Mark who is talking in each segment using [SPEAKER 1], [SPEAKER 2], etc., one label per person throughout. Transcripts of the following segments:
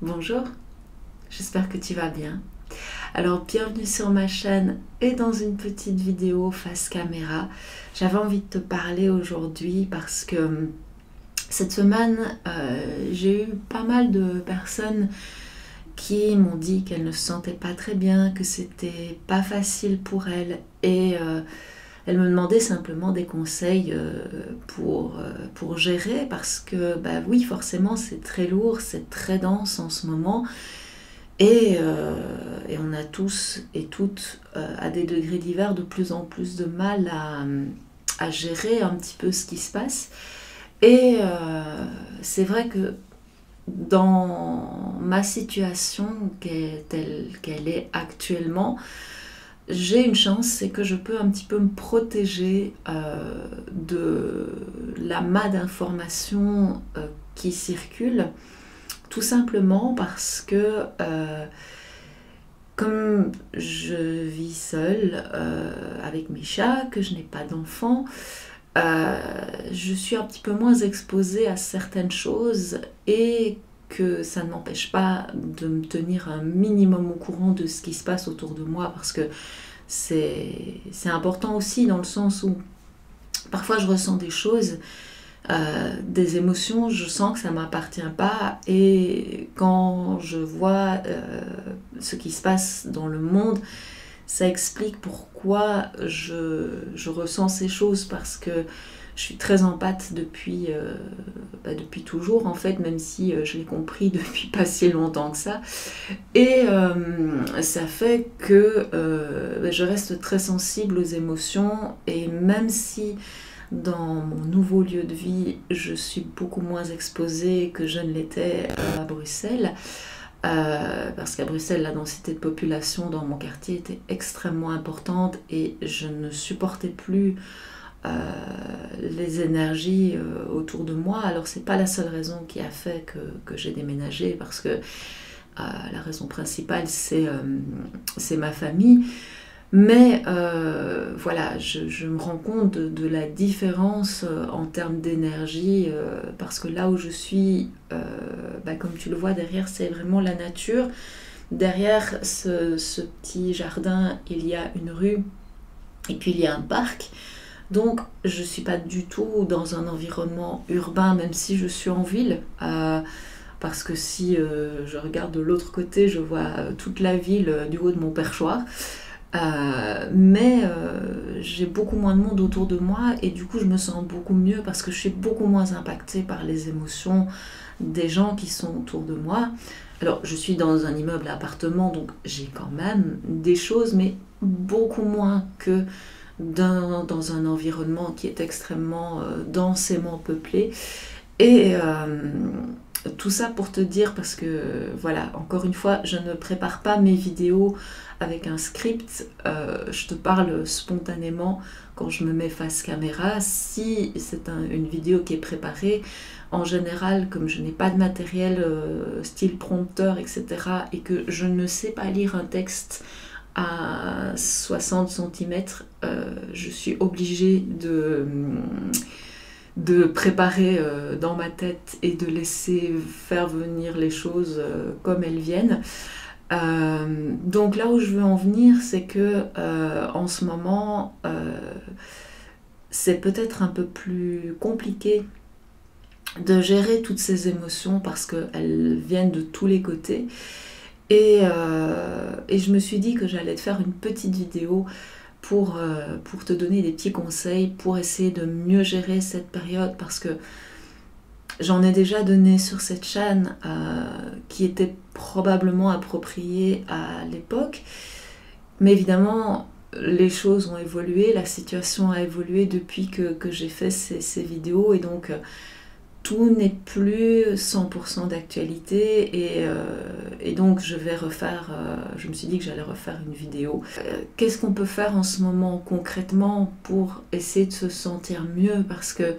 [SPEAKER 1] Bonjour, j'espère que tu vas bien. Alors bienvenue sur ma chaîne et dans une petite vidéo face caméra. J'avais envie de te parler aujourd'hui parce que cette semaine j'ai eu pas mal de personnes qui m'ont dit qu'elles ne se sentaient pas très bien, que c'était pas facile pour elles et elles me demandaient simplement des conseils pour gérer parce que bah oui forcément c'est très lourd, c'est très dense en ce moment. Et on a tous et toutes, à des degrés divers, de plus en plus de mal à gérer un petit peu ce qui se passe. Et c'est vrai que dans ma situation telle qu'elle est actuellement, j'ai une chance, c'est que je peux un petit peu me protéger de l'amas d'informations qui circulent, tout simplement parce que comme je vis seule avec mes chats, que je n'ai pas d'enfants, je suis un petit peu moins exposée à certaines choses et que ça ne m'empêche pas de me tenir un minimum au courant de ce qui se passe autour de moi parce que c'est important aussi dans le sens où parfois je ressens des choses, des émotions, je sens que ça ne m'appartient pas et quand je vois ce qui se passe dans le monde, ça explique pourquoi je ressens ces choses parce que je suis très empathe depuis toujours en fait, même si je l'ai compris depuis pas si longtemps que ça. Et ça fait que je reste très sensible aux émotions et même si dans mon nouveau lieu de vie, je suis beaucoup moins exposée que je ne l'étais à Bruxelles. Parce qu'à Bruxelles, la densité de population dans mon quartier était extrêmement importante et je ne supportais plus euh, les énergies autour de moi. Alors c'est pas la seule raison qui a fait que j'ai déménagé parce que la raison principale c'est ma famille. Mais voilà, je me rends compte de la différence en termes d'énergie parce que là où je suis, comme tu le vois derrière, c'est vraiment la nature. Derrière ce petit jardin, il y a une rue et puis il y a un parc. Donc je ne suis pas du tout dans un environnement urbain, même si je suis en ville. Parce que si je regarde de l'autre côté, je vois toute la ville du haut de mon perchoir. Mais j'ai beaucoup moins de monde autour de moi et du coup je me sens beaucoup mieux parce que je suis beaucoup moins impactée par les émotions des gens qui sont autour de moi. Alors je suis dans un immeuble à appartement donc j'ai quand même des choses mais beaucoup moins que dans un environnement qui est extrêmement densément peuplé. Et tout ça pour te dire, parce que voilà, encore une fois, je ne prépare pas mes vidéos avec un script, je te parle spontanément quand je me mets face caméra. Si c'est une vidéo qui est préparée, en général, comme je n'ai pas de matériel style prompteur, etc., et que je ne sais pas lire un texte à 60 cm, je suis obligée de préparer dans ma tête et de laisser faire venir les choses comme elles viennent. Donc là où je veux en venir, c'est que en ce moment, c'est peut-être un peu plus compliqué de gérer toutes ces émotions parce qu'elles viennent de tous les côtés. Et je me suis dit que j'allais te faire une petite vidéo pour te donner des petits conseils pour essayer de mieux gérer cette période parce que j'en ai déjà donné sur cette chaîne qui était probablement appropriée à l'époque. Mais évidemment, les choses ont évolué, la situation a évolué depuis que j'ai fait ces vidéos et donc tout n'est plus 100% d'actualité et donc je me suis dit que j'allais refaire une vidéo. Qu'est-ce qu'on peut faire en ce moment concrètement pour essayer de se sentir mieux parce que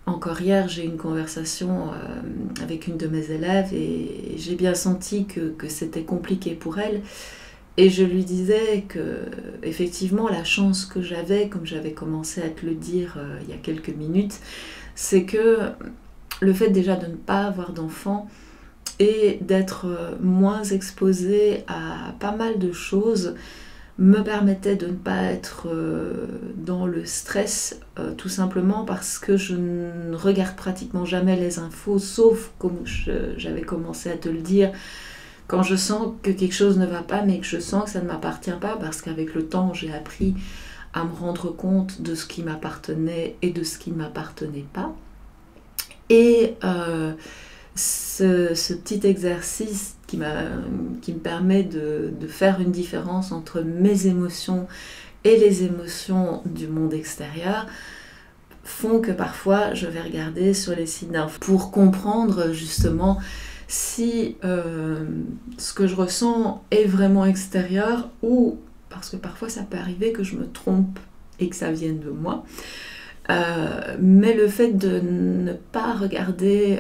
[SPEAKER 1] encore hier, j'ai eu une conversation avec une de mes élèves et j'ai bien senti que c'était compliqué pour elle. Et je lui disais que, effectivement, la chance que j'avais, comme j'avais commencé à te le dire il y a quelques minutes, c'est que le fait déjà de ne pas avoir d'enfant, et d'être moins exposée à pas mal de choses me permettait de ne pas être dans le stress, tout simplement parce que je ne regarde pratiquement jamais les infos, sauf comme j'avais commencé à te le dire, quand je sens que quelque chose ne va pas, mais que je sens que ça ne m'appartient pas, parce qu'avec le temps j'ai appris à me rendre compte de ce qui m'appartenait et de ce qui ne m'appartenait pas. Et ce petit exercice qui me permet de faire une différence entre mes émotions et les émotions du monde extérieur font que parfois je vais regarder sur les sites d'infos pour comprendre justement si ce que je ressens est vraiment extérieur, ou parce que parfois ça peut arriver que je me trompe et que ça vienne de moi. Mais le fait de ne pas regarder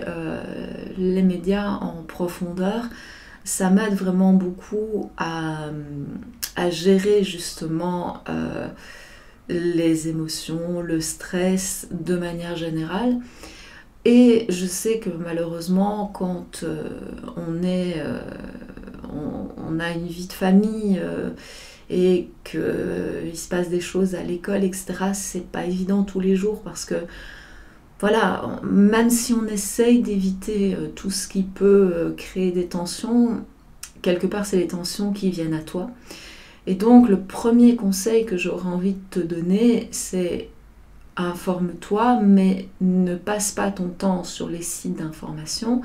[SPEAKER 1] les médias en profondeur, ça m'aide vraiment beaucoup à gérer justement les émotions, le stress de manière générale. Et je sais que malheureusement, quand on a une vie de famille et qu'il se passe des choses à l'école, etc., c'est pas évident tous les jours, parce que voilà, même si on essaye d'éviter tout ce qui peut créer des tensions, quelque part c'est les tensions qui viennent à toi. Et donc le premier conseil que j'aurais envie de te donner, c'est: informe-toi, mais ne passe pas ton temps sur les sites d'information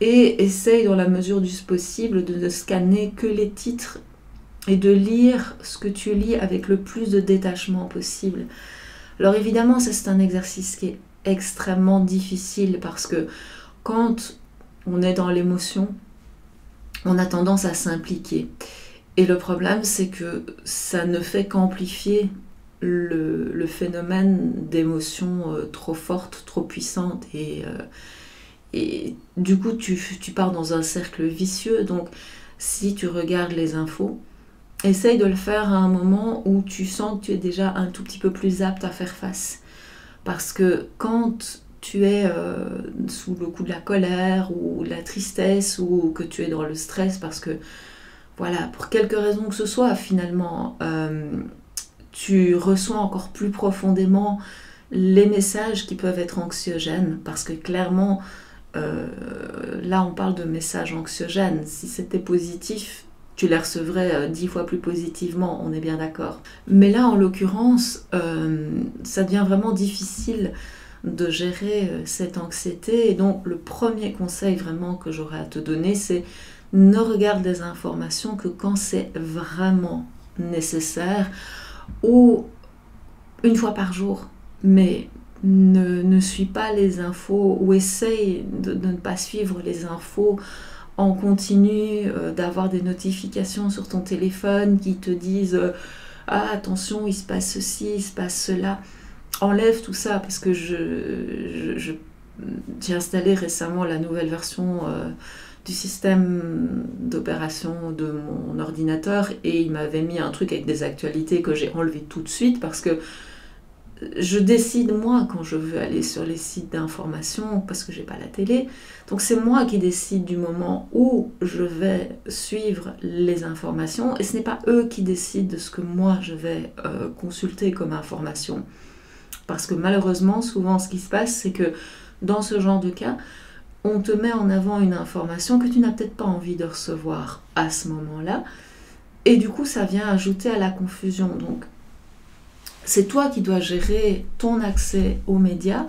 [SPEAKER 1] et essaye dans la mesure du possible de ne scanner que les titres et de lire ce que tu lis avec le plus de détachement possible. Alors évidemment, ça c'est un exercice qui est extrêmement difficile, parce que quand on est dans l'émotion, on a tendance à s'impliquer. Et le problème, c'est que ça ne fait qu'amplifier le phénomène d'émotions trop fortes, trop puissantes, et du coup tu pars dans un cercle vicieux. Donc si tu regardes les infos, essaye de le faire à un moment où tu sens que tu es déjà un tout petit peu plus apte à faire face, parce que quand tu es sous le coup de la colère ou de la tristesse, ou que tu es dans le stress parce que voilà, pour quelque raison que ce soit, finalement tu reçois encore plus profondément les messages qui peuvent être anxiogènes, parce que clairement, là on parle de messages anxiogènes. Si c'était positif, tu les recevrais 10 fois plus positivement, on est bien d'accord. Mais là, en l'occurrence, ça devient vraiment difficile de gérer cette anxiété. Et donc, le premier conseil vraiment que j'aurais à te donner, c'est: ne regarde des informations que quand c'est vraiment nécessaire, ou une fois par jour, mais ne suis pas les infos, ou essaye de ne pas suivre les infos en continu, d'avoir des notifications sur ton téléphone qui te disent ah attention, il se passe ceci, il se passe cela. Enlève tout ça, parce que j'ai installé récemment la nouvelle version du système d'opération de mon ordinateur, et il m'avait mis un truc avec des actualités que j'ai enlevé tout de suite, parce que je décide moi quand je veux aller sur les sites d'information, parce que j'ai pas la télé. Donc c'est moi qui décide du moment où je vais suivre les informations, et ce n'est pas eux qui décident de ce que moi je vais consulter comme information. Parce que malheureusement, souvent ce qui se passe, c'est que dans ce genre de cas, on te met en avant une information que tu n'as peut-être pas envie de recevoir à ce moment-là, et du coup ça vient ajouter à la confusion. Donc c'est toi qui dois gérer ton accès aux médias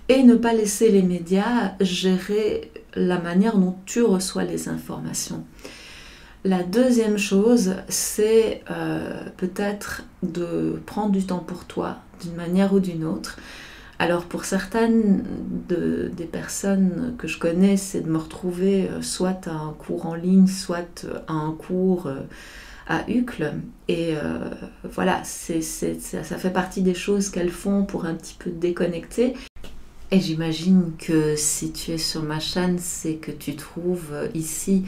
[SPEAKER 1] et ne pas laisser les médias gérer la manière dont tu reçois les informations. La deuxième chose, c'est peut-être de prendre du temps pour toi, d'une manière ou d'une autre. Alors pour certaines des personnes que je connais, c'est de me retrouver soit à un cours en ligne, soit à un cours à Uccle. Et voilà, ça fait partie des choses qu'elles font pour un petit peu déconnecter. Et j'imagine que si tu es sur ma chaîne, c'est que tu trouves ici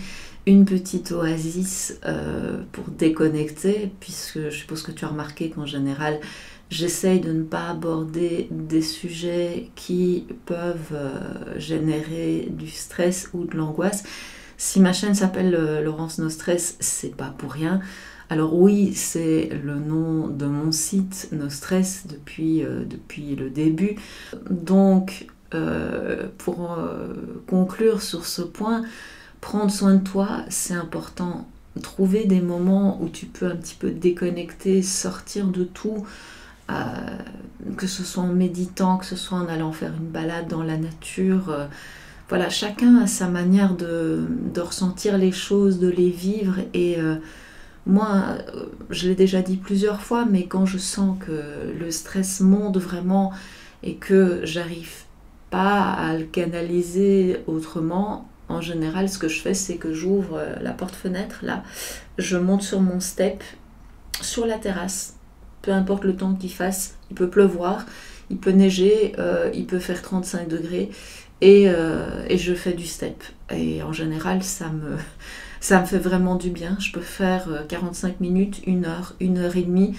[SPEAKER 1] une petite oasis pour déconnecter, puisque je suppose que tu as remarqué qu'en général, J'essaye de ne pas aborder des sujets qui peuvent générer du stress ou de l'angoisse. Si ma chaîne s'appelle Laurence No Stress, c'est pas pour rien. Alors oui, c'est le nom de mon site No Stress depuis le début. Donc, pour conclure sur ce point, prendre soin de toi, c'est important. Trouver des moments où tu peux un petit peu déconnecter, sortir de tout, que ce soit en méditant, que ce soit en allant faire une balade dans la nature. Voilà, chacun a sa manière de ressentir les choses, de les vivre. Et moi, je l'ai déjà dit plusieurs fois, mais quand je sens que le stress monte vraiment et que j'arrive pas à le canaliser autrement, en général, ce que je fais, c'est que j'ouvre la porte-fenêtre, là, je monte sur mon step, sur la terrasse, peu importe le temps qu'il fasse, il peut pleuvoir, il peut neiger, il peut faire 35 degrés, et je fais du step. Et en général, ça me fait vraiment du bien. Je peux faire 45 minutes, 1 heure, 1 heure et demie.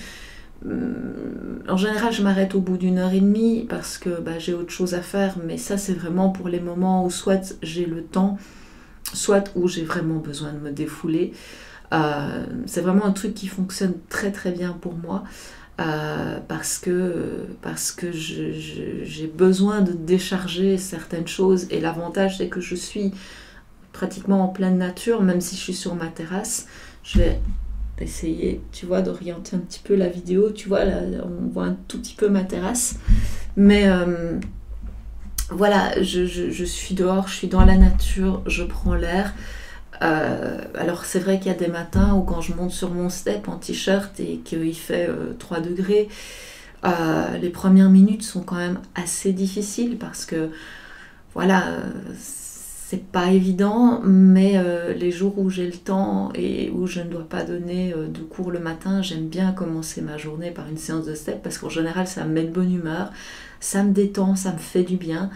[SPEAKER 1] En général, je m'arrête au bout d'1 heure et demie parce que j'ai autre chose à faire, mais ça, c'est vraiment pour les moments où soit j'ai le temps, soit où j'ai vraiment besoin de me défouler. C'est vraiment un truc qui fonctionne très très bien pour moi parce que j'ai besoin de décharger certaines choses, et l'avantage, c'est que je suis pratiquement en pleine nature, même si je suis sur ma terrasse. Je vais essayer, tu vois, d'orienter un petit peu la vidéo. Tu vois, là, on voit un tout petit peu ma terrasse. Mais voilà, je suis dehors, je suis dans la nature, je prends l'air. Alors c'est vrai qu'il y a des matins où quand je monte sur mon step en t-shirt et qu'il fait 3 degrés, les premières minutes sont quand même assez difficiles parce que voilà, c'est pas évident, mais les jours où j'ai le temps et où je ne dois pas donner de cours le matin, j'aime bien commencer ma journée par une séance de step parce qu'en général ça me met de bonne humeur, ça me détend, ça me fait du bien.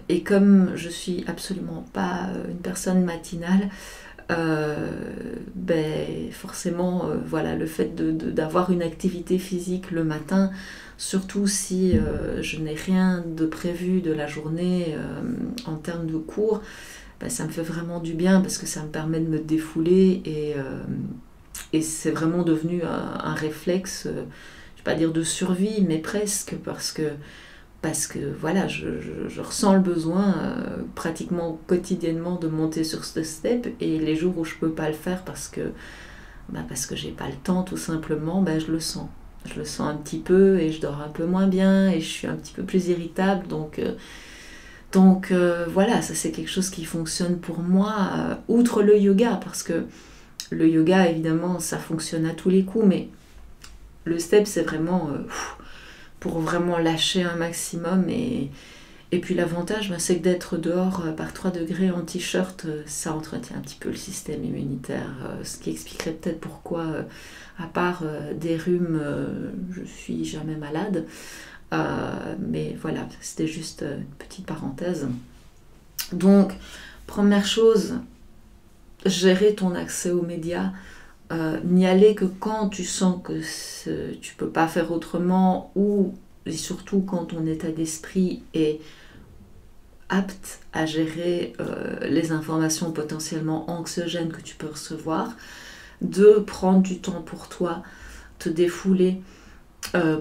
[SPEAKER 1] Et comme je suis absolument pas une personne matinale, forcément, voilà, le fait d'avoir une activité physique le matin, surtout si je n'ai rien de prévu de la journée en termes de cours, ça me fait vraiment du bien parce que ça me permet de me défouler, et c'est vraiment devenu un réflexe, je ne vais pas dire de survie, mais presque, parce que voilà, je ressens le besoin pratiquement quotidiennement de monter sur ce step, et les jours où je ne peux pas le faire parce que j'ai pas le temps tout simplement, je le sens. Je le sens un petit peu et je dors un peu moins bien et je suis un petit peu plus irritable. Donc voilà, ça c'est quelque chose qui fonctionne pour moi, outre le yoga, parce que le yoga évidemment ça fonctionne à tous les coups, mais le step c'est vraiment pour vraiment lâcher un maximum. Et puis l'avantage, c'est que d'être dehors par 3 degrés en t-shirt, ça entretient un petit peu le système immunitaire, ce qui expliquerait peut-être pourquoi, à part des rhumes, je suis jamais malade. Mais voilà, c'était juste une petite parenthèse. Donc, première chose, gérer ton accès aux médias. N'y aller que quand tu sens que tu peux pas faire autrement, et surtout quand ton état d'esprit est apte à gérer les informations potentiellement anxiogènes que tu peux recevoir, de prendre du temps pour toi, te défouler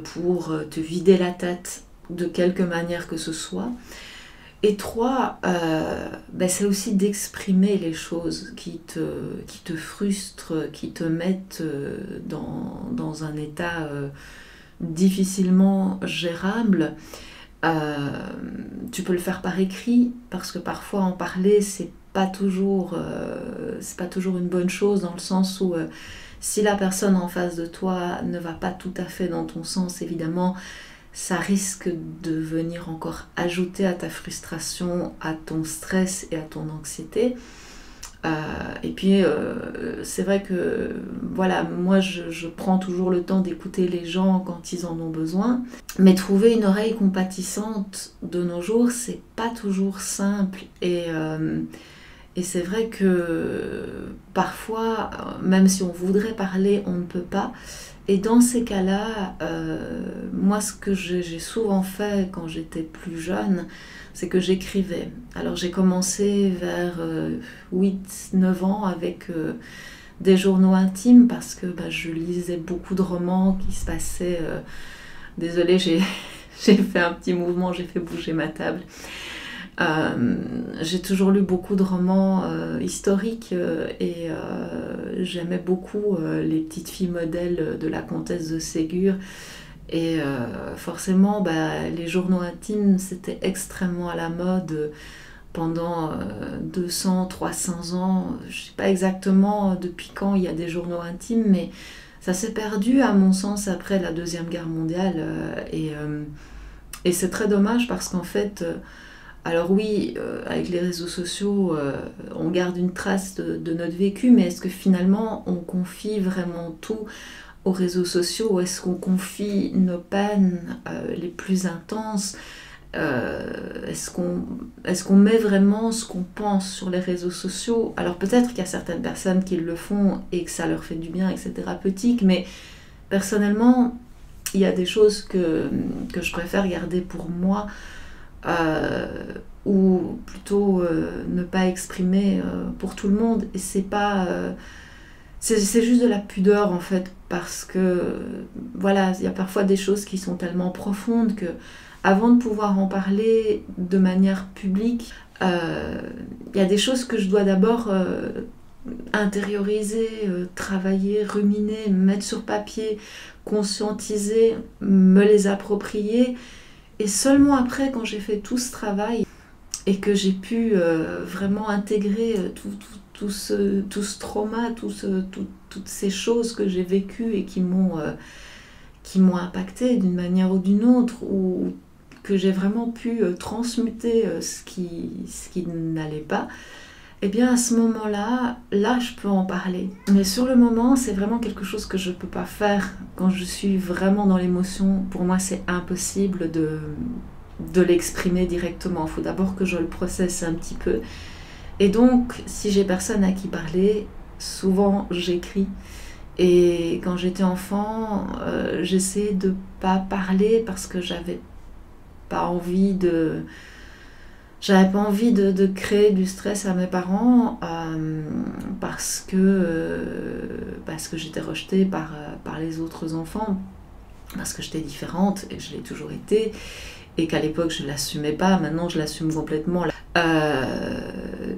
[SPEAKER 1] pour te vider la tête de quelque manière que ce soit. Et 3, c'est aussi d'exprimer les choses qui te frustrent, qui te mettent dans un état difficilement gérable. Tu peux le faire par écrit, parce que parfois en parler, c'est pas toujours une bonne chose, dans le sens où si la personne en face de toi ne va pas tout à fait dans ton sens, évidemment, ça risque de venir encore ajouter à ta frustration, à ton stress et à ton anxiété. Et puis, c'est vrai que, voilà, moi, je prends toujours le temps d'écouter les gens quand ils en ont besoin. Mais trouver une oreille compatissante de nos jours, c'est pas toujours simple. Et c'est vrai que parfois, même si on voudrait parler, on ne peut pas. Et dans ces cas-là, moi ce que j'ai souvent fait quand j'étais plus jeune, c'est que j'écrivais. Alors j'ai commencé vers 8-9 ans avec des journaux intimes parce que je lisais beaucoup de romans qui se passaient... désolée, j'ai fait un petit mouvement, j'ai fait bouger ma table. J'ai toujours lu beaucoup de romans historiques et j'aimais beaucoup les petites filles modèles de la comtesse de Ségur. Et forcément, les journaux intimes, c'était extrêmement à la mode pendant 200-300 ans. Je ne sais pas exactement depuis quand il y a des journaux intimes, mais ça s'est perdu à mon sens après la Deuxième Guerre mondiale. Et c'est très dommage parce qu'en fait, alors oui, avec les réseaux sociaux, on garde une trace de notre vécu, mais est-ce que finalement on confie vraiment tout aux réseaux sociaux, ou est-ce qu'on confie nos peines les plus intenses? Est-ce qu'on met vraiment ce qu'on pense sur les réseaux sociaux? Alors peut-être qu'il y a certaines personnes qui le font et que ça leur fait du bien et que c'est thérapeutique, mais personnellement, il y a des choses que je préfère garder pour moi, ou plutôt ne pas exprimer pour tout le monde. Et c'est pas... c'est juste de la pudeur en fait, parce que voilà, il y a parfois des choses qui sont tellement profondes que avant de pouvoir en parler de manière publique, il y a des choses que je dois d'abord intérioriser, travailler, ruminer, mettre sur papier, conscientiser, me les approprier. Et seulement après, quand j'ai fait tout ce travail et que j'ai pu vraiment intégrer tout ce trauma, toutes ces choses que j'ai vécues et qui m'ont impacté d'une manière ou d'une autre, ou que j'ai vraiment pu transmuter ce qui n'allait pas, et bien à ce moment-là, je peux en parler. Mais sur le moment, c'est vraiment quelque chose que je ne peux pas faire quand je suis vraiment dans l'émotion. Pour moi, c'est impossible de l'exprimer directement. Il faut d'abord que je le processe un petit peu. Et donc, si j'ai personne à qui parler, souvent j'écris. Et quand j'étais enfant, j'essayais de ne pas parler parce que j'avais pas envie de créer du stress à mes parents, parce que j'étais rejetée par les autres enfants, parce que j'étais différente et je l'ai toujours été, et qu'à l'époque je ne l'assumais pas. Maintenant je l'assume complètement.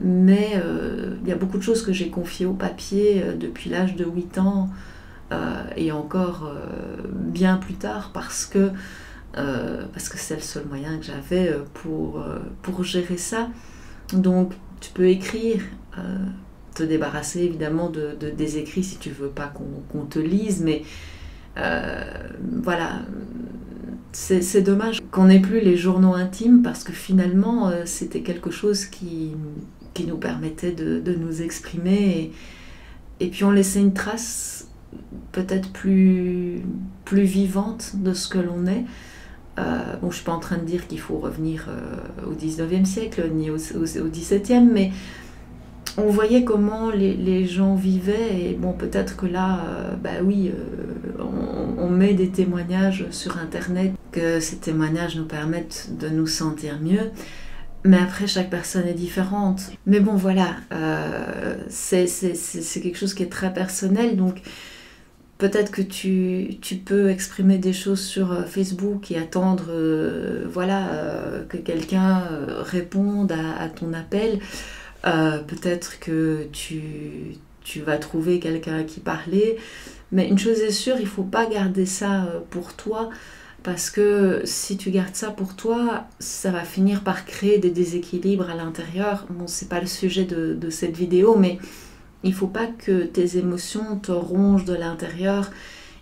[SPEAKER 1] Mais il y a beaucoup de choses que j'ai confiées au papier depuis l'âge de 8 ans, et encore bien plus tard, parce que c'est le seul moyen que j'avais pour gérer ça. Donc tu peux écrire, te débarrasser évidemment des écrits si tu veux pas qu'on te lise, mais voilà, c'est dommage qu'on n'ait plus les journaux intimes, parce que finalement c'était quelque chose qui nous permettait de nous exprimer, et puis on laissait une trace peut-être plus vivante de ce que l'on est. Bon, je ne suis pas en train de dire qu'il faut revenir au 19e siècle, ni au 17e, mais on voyait comment les gens vivaient, et bon, peut-être que là, oui, on met des témoignages sur Internet, que ces témoignages nous permettent de nous sentir mieux, mais après, chaque personne est différente. Mais bon, voilà, c'est quelque chose qui est très personnel, donc peut-être que tu peux exprimer des choses sur Facebook et attendre que quelqu'un réponde à ton appel. Peut-être que tu vas trouver quelqu'un à qui parler. Mais une chose est sûre, il ne faut pas garder ça pour toi, parce que si tu gardes ça pour toi, ça va finir par créer des déséquilibres à l'intérieur. Bon, c'est pas le sujet de cette vidéo, mais il ne faut pas que tes émotions te rongent de l'intérieur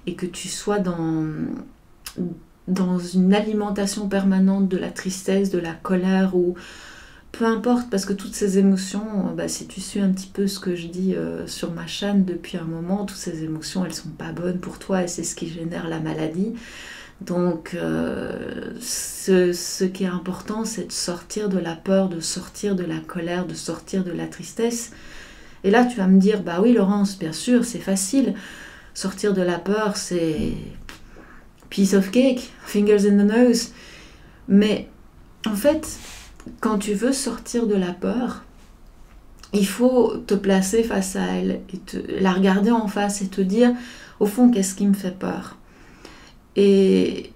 [SPEAKER 1] et que tu sois dans une alimentation permanente de la tristesse, de la colère, ou peu importe, parce que toutes ces émotions, si tu suis un petit peu ce que je dis sur ma chaîne depuis un moment, toutes ces émotions, elles ne sont pas bonnes pour toi, et c'est ce qui génère la maladie. Donc ce qui est important, c'est de sortir de la peur, de sortir de la colère, de sortir de la tristesse. Et là, tu vas me dire, bah oui Laurence, bien sûr, c'est facile. Sortir de la peur, c'est piece of cake, fingers in the nose. Mais en fait, quand tu veux sortir de la peur, il faut te placer face à elle, et la regarder en face et te dire, au fond, qu'est-ce qui me fait peur? Et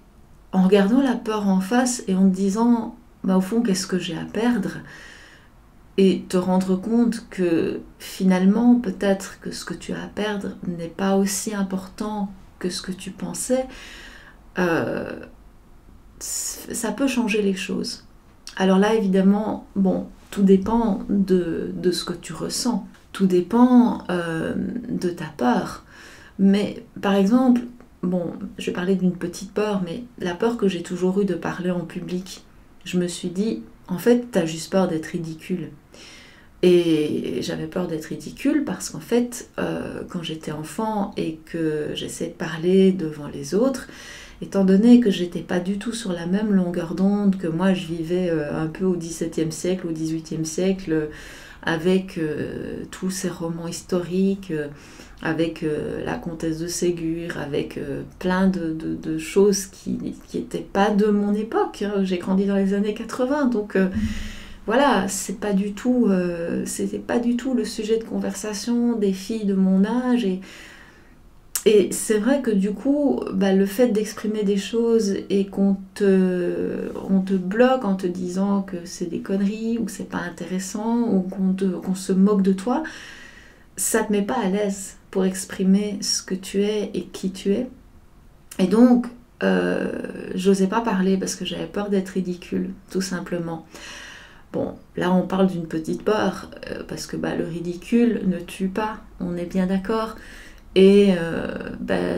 [SPEAKER 1] en regardant la peur en face et en te disant, au fond, qu'est-ce que j'ai à perdre? Et te rendre compte que finalement, peut-être que ce que tu as à perdre n'est pas aussi important que ce que tu pensais, ça peut changer les choses. Alors là, évidemment, tout dépend de ce que tu ressens. Tout dépend de ta peur. Mais par exemple, je vais parler d'une petite peur, mais la peur que j'ai toujours eue de parler en public, je me suis dit, en fait, t'as juste peur d'être ridicule. Et j'avais peur d'être ridicule parce qu'en fait, quand j'étais enfant et que j'essayais de parler devant les autres, étant donné que j'étais pas du tout sur la même longueur d'onde, que moi je vivais un peu au XVIIe siècle, au XVIIIe siècle, avec tous ces romans historiques, avec la comtesse de Ségur, avec plein de choses qui n'étaient pas de mon époque. Hein. J'ai grandi dans les années 80, donc voilà, c'était pas du tout le sujet de conversation des filles de mon âge. Et c'est vrai que du coup, le fait d'exprimer des choses et on te bloque en te disant que c'est des conneries ou que c'est pas intéressant ou qu'on se moque de toi, ça te met pas à l'aise pour exprimer ce que tu es et qui tu es. Et donc, j'osais pas parler parce que j'avais peur d'être ridicule, tout simplement. Bon, là on parle d'une petite peur, parce que le ridicule ne tue pas, on est bien d'accord. Et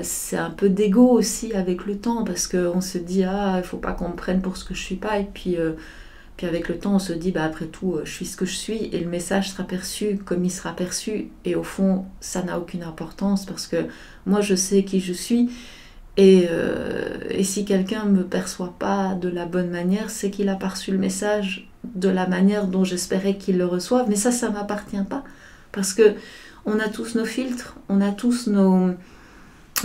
[SPEAKER 1] c'est un peu d'ego aussi avec le temps, parce qu'on se dit, il faut pas qu'on me prenne pour ce que je suis pas, et puis avec le temps on se dit, après tout, je suis ce que je suis, et le message sera perçu comme il sera perçu, et au fond, ça n'a aucune importance, parce que moi je sais qui je suis, et si quelqu'un me perçoit pas de la bonne manière, c'est qu'il a pas reçu le message de la manière dont j'espérais qu'il le reçoive, mais ça m'appartient pas, parce que on a tous nos filtres, on a tous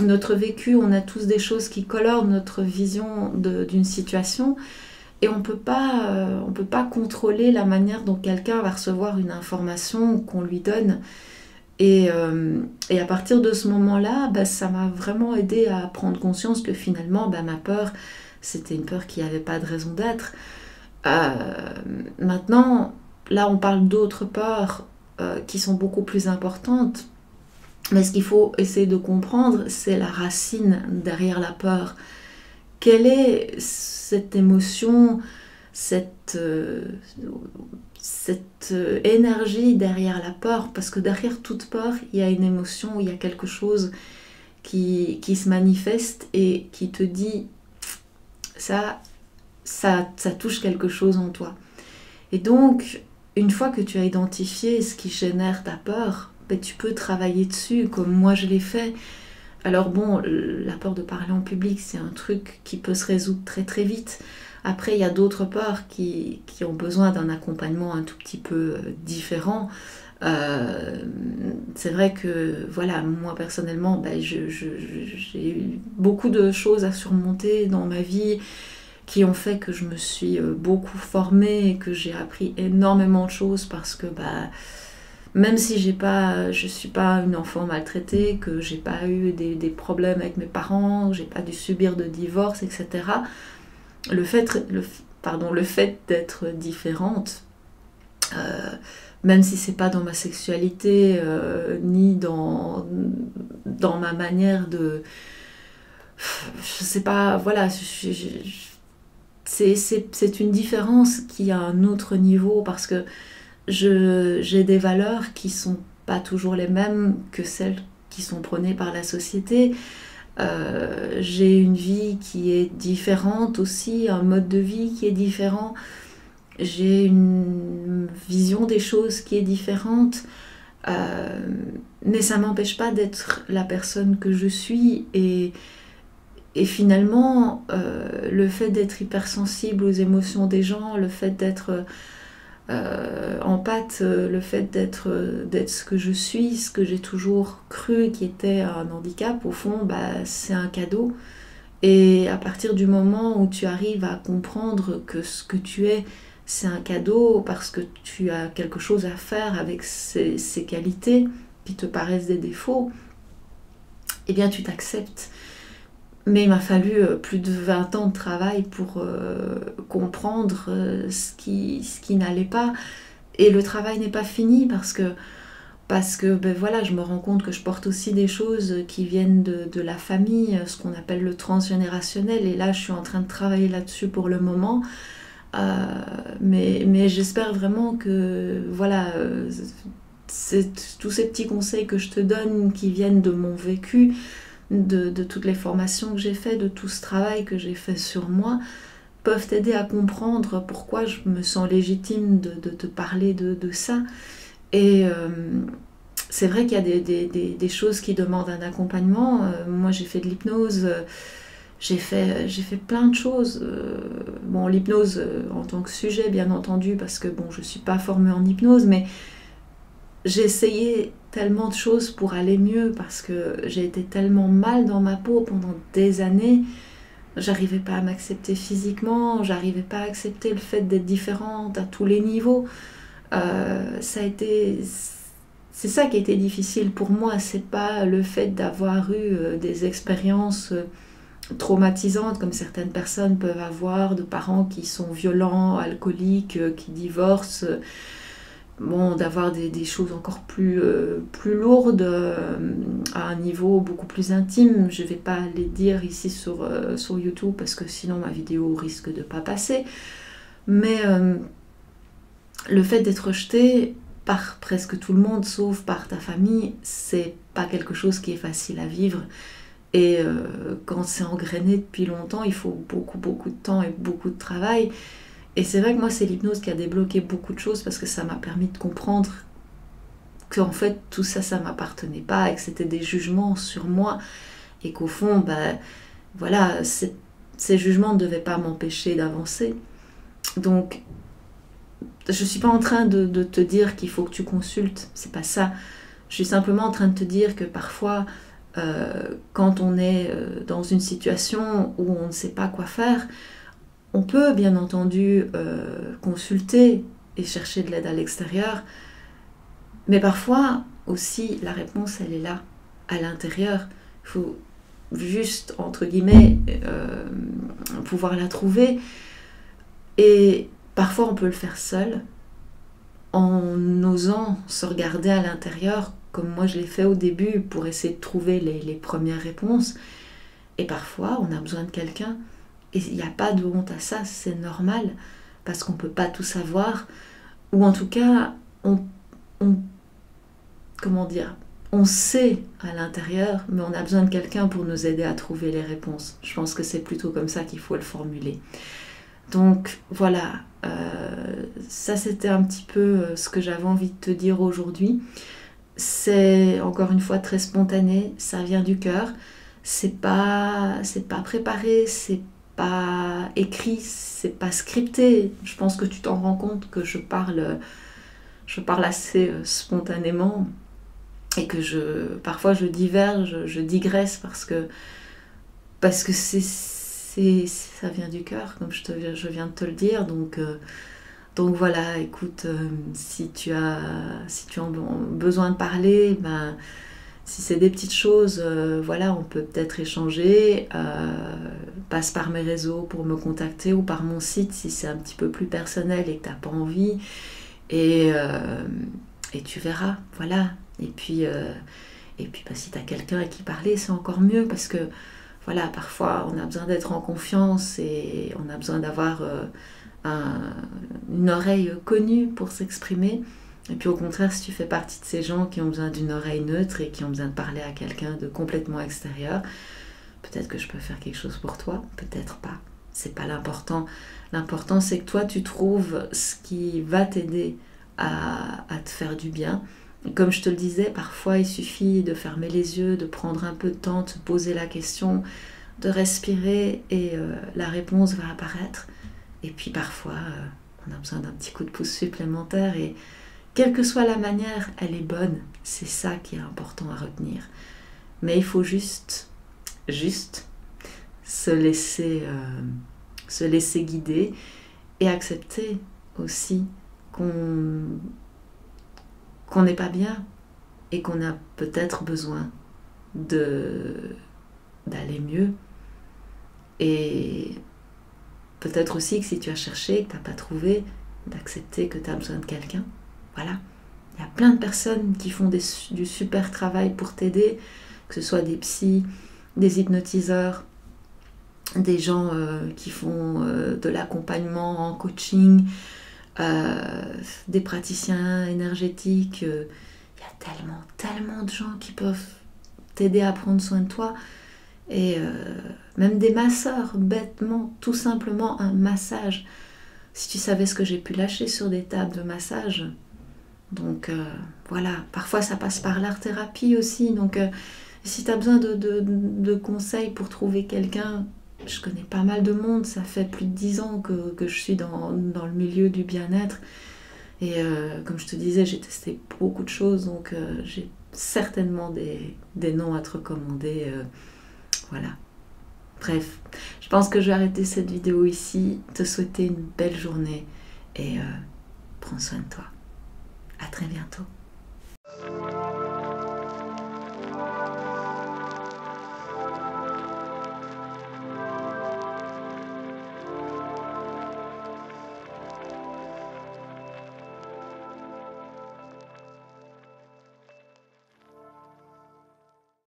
[SPEAKER 1] notre vécu, on a tous des choses qui colorent notre vision d'une situation, et on peut pas contrôler la manière dont quelqu'un va recevoir une information qu'on lui donne. Et à partir de ce moment-là, ça m'a vraiment aidé à prendre conscience que finalement, ma peur, c'était une peur qui n'avait pas de raison d'être. Maintenant, là, on parle d'autres peurs qui sont beaucoup plus importantes. Mais ce qu'il faut essayer de comprendre, c'est la racine derrière la peur. Quelle est cette émotion, cette énergie derrière la peur? Parce que derrière toute peur, il y a une émotion, il y a quelque chose qui se manifeste et qui te dit ça touche quelque chose en toi. Et donc, une fois que tu as identifié ce qui génère ta peur, tu peux travailler dessus, comme moi je l'ai fait. Alors la peur de parler en public, c'est un truc qui peut se résoudre très très vite. Après, il y a d'autres peurs qui ont besoin d'un accompagnement un tout petit peu différent. C'est vrai que, moi personnellement, j'ai eu beaucoup de choses à surmonter dans ma vie qui ont fait que je me suis beaucoup formée et que j'ai appris énormément de choses parce que même si je suis pas une enfant maltraitée, que j'ai pas eu des problèmes avec mes parents, j'ai pas dû subir de divorce, etc. Le fait d'être différente, même si c'est pas dans ma sexualité ni dans ma manière de, je sais pas, c'est une différence qui a un autre niveau parce que j'ai des valeurs qui sont pas toujours les mêmes que celles qui sont prônées par la société. J'ai une vie qui est différente aussi, un mode de vie qui est différent. J'ai une vision des choses qui est différente. Mais ça m'empêche pas d'être la personne que je suis et finalement le fait d'être hypersensible aux émotions des gens, le fait d'être empathe le fait d'être ce que je suis, ce que j'ai toujours cru qui était un handicap. Au fond, c'est un cadeau. Et à partir du moment où tu arrives à comprendre que ce que tu es, c'est un cadeau parce que tu as quelque chose à faire avec ces qualités qui te paraissent des défauts, eh bien tu t'acceptes. Mais il m'a fallu plus de 20 ans de travail pour comprendre ce qui n'allait pas. Et le travail n'est pas fini parce que voilà, je me rends compte que je porte aussi des choses qui viennent de la famille, ce qu'on appelle le transgénérationnel. Et là, je suis en train de travailler là-dessus pour le moment. Mais j'espère vraiment que voilà, tous ces petits conseils que je te donne qui viennent de mon vécu, de toutes les formations que j'ai faites, de tout ce travail que j'ai fait sur moi, peuvent t'aider à comprendre pourquoi je me sens légitime de te parler de ça. Et c'est vrai qu'il y a des choses qui demandent un accompagnement. Moi, j'ai fait de l'hypnose, j'ai fait plein de choses. Bon, l'hypnose en tant que sujet, bien entendu, parce que bon, je ne suis pas formée en hypnose, mais j'ai essayé tellement de choses pour aller mieux, parce que j'ai été tellement mal dans ma peau pendant des années. J'arrivais pas à m'accepter physiquement, j'arrivais pas à accepter le fait d'être différente à tous les niveaux. C'est ça qui a été difficile pour moi, c'est pas le fait d'avoir eu des expériences traumatisantes comme certaines personnes peuvent avoir, de parents qui sont violents, alcooliques, qui divorcent, bon, d'avoir des choses encore plus lourdes, à un niveau beaucoup plus intime. Je vais pas les dire ici sur YouTube parce que sinon ma vidéo risque de pas passer, mais le fait d'être rejeté par presque tout le monde, sauf par ta famille, c'est pas quelque chose qui est facile à vivre. Et quand c'est engrainé depuis longtemps, il faut beaucoup de temps et beaucoup de travail. Et c'est vrai que moi, c'est l'hypnose qui a débloqué beaucoup de choses parce que ça m'a permis de comprendre qu'en fait, tout ça, ça m'appartenait pas et que c'était des jugements sur moi. Et qu'au fond, voilà, ces jugements ne devaient pas m'empêcher d'avancer. Donc, je suis pas en train de te dire qu'il faut que tu consultes, c'est pas ça. Je suis simplement en train de te dire que parfois, quand on est dans une situation où on ne sait pas quoi faire, on peut bien entendu consulter et chercher de l'aide à l'extérieur, mais parfois aussi la réponse elle est là, à l'intérieur. Il faut juste, entre guillemets, pouvoir la trouver. Et parfois on peut le faire seul, en osant se regarder à l'intérieur, comme moi je l'ai fait au début, pour essayer de trouver les premières réponses. Et parfois on a besoin de quelqu'un. Et il n'y a pas de honte à ça, c'est normal, parce qu'on ne peut pas tout savoir, ou en tout cas, comment dire, on sait à l'intérieur, mais on a besoin de quelqu'un pour nous aider à trouver les réponses. Je pense que c'est plutôt comme ça qu'il faut le formuler. Donc voilà, ça c'était un petit peu ce que j'avais envie de te dire aujourd'hui. C'est encore une fois très spontané, ça vient du cœur, c'est pas préparé, c'est pas écrit, c'est pas scripté. Je pense que tu t'en rends compte que je parle assez spontanément et que parfois je diverge, je digresse parce que ça vient du cœur, comme je viens de te le dire. Donc voilà, écoute, si tu as besoin de parler, si c'est des petites choses, voilà, on peut peut-être échanger. Passe par mes réseaux pour me contacter ou par mon site si c'est un petit peu plus personnel et que tu n'as pas envie. Et tu verras, voilà. Et puis si tu as quelqu'un à qui parler, c'est encore mieux parce que voilà, parfois on a besoin d'être en confiance et on a besoin d'avoir une oreille connue pour s'exprimer. Et puis au contraire, si tu fais partie de ces gens qui ont besoin d'une oreille neutre et qui ont besoin de parler à quelqu'un de complètement extérieur, peut-être que je peux faire quelque chose pour toi, peut-être pas. C'est pas l'important. L'important, c'est que toi, tu trouves ce qui va t'aider à te faire du bien. Et comme je te le disais, parfois, il suffit de fermer les yeux, de prendre un peu de temps, de se poser la question, de respirer et la réponse va apparaître. Et puis parfois, on a besoin d'un petit coup de pouce supplémentaire et quelle que soit la manière, elle est bonne. C'est ça qui est important à retenir. Mais il faut juste se laisser guider et accepter aussi qu'on n'est pas bien et qu'on a peut-être besoin d'aller mieux. Et peut-être aussi que si tu as cherché et que tu n'as pas trouvé, d'accepter que tu as besoin de quelqu'un. Voilà. Il y a plein de personnes qui font du super travail pour t'aider, que ce soit des psys, des hypnotiseurs, des gens qui font de l'accompagnement en coaching, des praticiens énergétiques. Il y a tellement de gens qui peuvent t'aider à prendre soin de toi. Et même des masseurs, bêtement, tout simplement un massage. Si tu savais ce que j'ai pu lâcher sur des tables de massage. Donc voilà, parfois ça passe par l'art-thérapie aussi. Donc si tu as besoin de conseils pour trouver quelqu'un, je connais pas mal de monde, ça fait plus de 10 ans que je suis dans le milieu du bien-être. Et comme je te disais, j'ai testé beaucoup de choses, donc j'ai certainement des noms à te recommander. Voilà. Bref, je pense que je vais arrêter cette vidéo ici, te souhaiter une belle journée et prends soin de toi. À très bientôt.